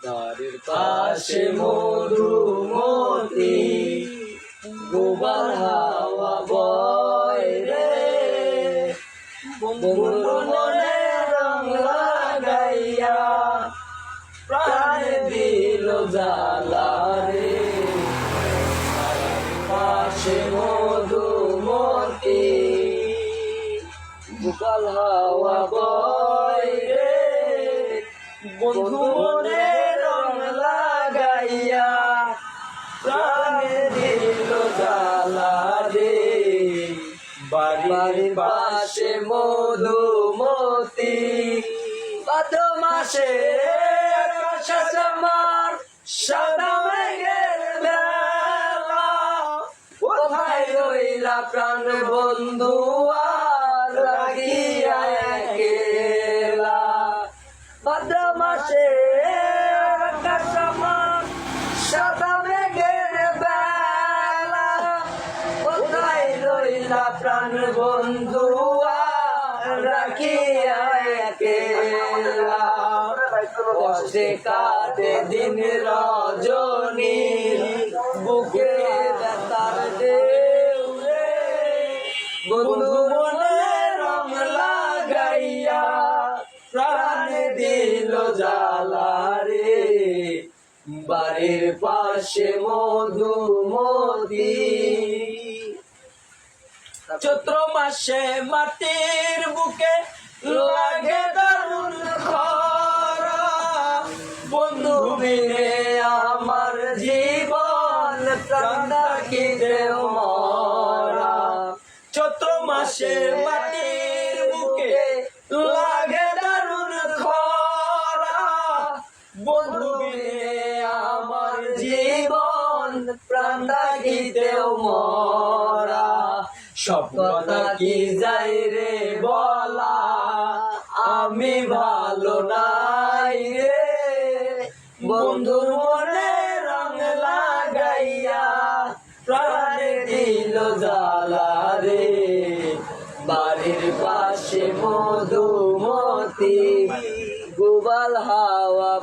বাড়ির পাশে মধুমতি গোবাল হাওয়া বয় রে, বন্ধুর মনে রং লাগাইয়া প্রাণে দিল জ্বালা রে। বাড়ির পাশে মধুমতি গোপাল হাওয়া বয় রে, বন্ধু মনে রং লাগাইয়া প্রাণে দিল জ্বালা রে। বাড়ির পাশে মধুমতি ভাদ্র মাসে আকাশ আমার সাদা মেঘের বেলা, কোথায় রইলা প্রাণ বন্ধু আর লাগিয়া একলা। ভাদ্র মাসে আকাশ আমার সাদা মেঘের বেলা, কোথায় রইলা প্রাণ বন্ধু আর রাখিয়া একলা। কষ্টে কাটে দিন রজনী বুকে ব্যথার ঢেউ রে, বন্ধু মনে রং লাগাইয়া প্রাণে দিল জ্বালা রে। বাড়ির পাশে মধুমতি চৈত্র মাসে মাটির বুকে লাগে দারুণ খরা, বন্ধু বিনে আমার জীবন প্রাণ কি দেও মরা। চৈত্র মাসে মাটির বুকে লাগে দারুণ খরা, বন্ধু বিনে আমার জীবন প্রাণ কি দেও মরা। সব কথা কি যাই রে বলা, আমি ভালো নাই রে, বন্ধুর মনে রং লাগাইয়া প্রাণে দিল জ্বালা রে। বাড়ির পাশে মধুমতি গোপাল হাওয়া